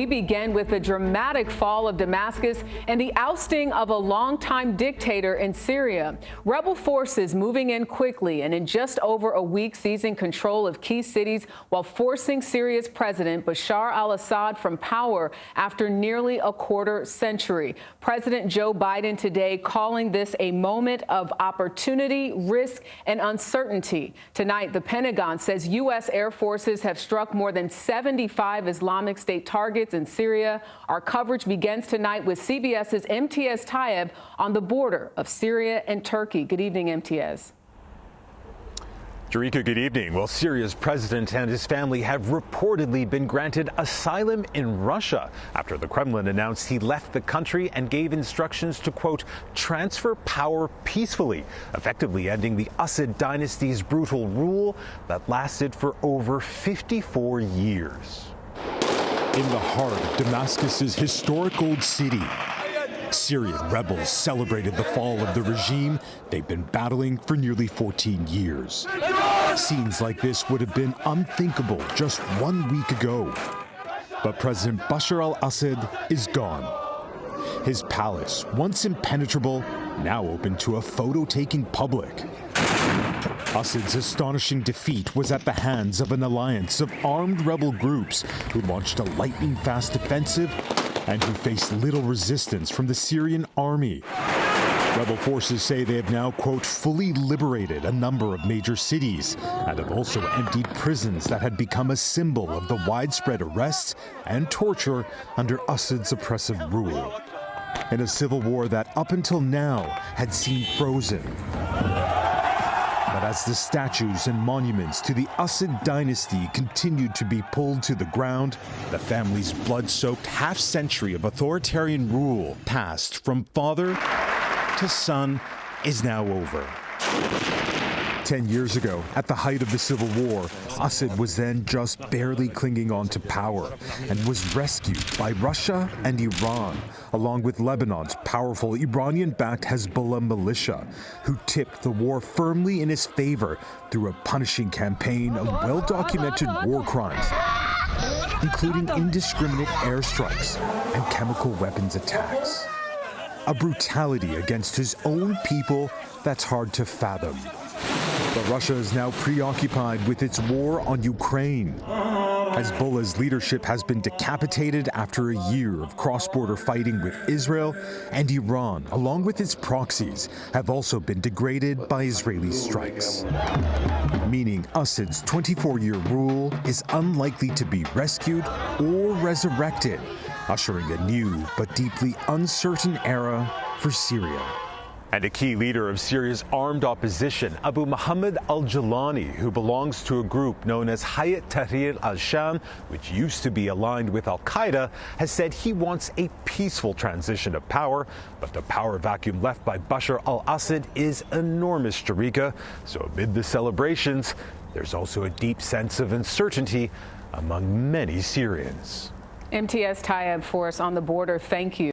We begin with the dramatic fall of Damascus and the ousting of a longtime dictator in Syria. Rebel forces moving in quickly and in just over a week seizing control of key cities while forcing Syria's President Bashar al-Assad from power after nearly a quarter century. President Joe Biden today calling this a moment of opportunity, risk, and uncertainty. Tonight, the Pentagon says U.S. Air Forces have struck more than 75 Islamic State targets in Syria. Our coverage begins tonight with CBS's Imtiaz Tyab on the border of Syria and Turkey. Good evening, Imtiaz. Jarika, good evening. Well, Syria's president and his family have reportedly been granted asylum in Russia after the Kremlin announced he left the country and gave instructions to, quote, transfer power peacefully, effectively ending the Assad dynasty's brutal rule that lasted for over 54 years. In the heart of Damascus's historic old city, Syrian rebels celebrated the fall of the regime they've been battling for nearly 14 years. Scenes like this would have been unthinkable just 1 week ago. But President Bashar al-Assad is gone. His palace, once impenetrable, now open to a photo-taking public. Assad's astonishing defeat was at the hands of an alliance of armed rebel groups who launched a lightning-fast offensive and who faced little resistance from the Syrian army. Rebel forces say they have now, quote, fully liberated a number of major cities and have also emptied prisons that had become a symbol of the widespread arrests and torture under Assad's oppressive rule. In a civil war that up until now had seemed frozen. But as the statues and monuments to the Assad dynasty continued to be pulled to the ground, the family's blood-soaked half-century of authoritarian rule passed from father to son is now over. 10 years ago, at the height of the civil war, Assad was then just barely clinging on to power and was rescued by Russia and Iran, along with Lebanon's powerful Iranian-backed Hezbollah militia, who tipped the war firmly in his favor through a punishing campaign of well-documented war crimes, including indiscriminate airstrikes and chemical weapons attacks. A brutality against his own people that's hard to fathom. But Russia is now preoccupied with its war on Ukraine. Hezbollah's leadership has been decapitated after a year of cross-border fighting with Israel, and Iran, along with its proxies, have also been degraded by Israeli strikes. Meaning Assad's 24-year rule is unlikely to be rescued or resurrected, ushering a new but deeply uncertain era for Syria. And a key leader of Syria's armed opposition, Abu Muhammad al-Jilani, who belongs to a group known as Hayat Tahrir al-Sham, which used to be aligned with al-Qaeda, has said he wants a peaceful transition of power. But the power vacuum left by Bashar al-Assad is enormous, Jarika. So amid the celebrations, there's also a deep sense of uncertainty among many Syrians. Imtiaz Tyab for us on the border. Thank you.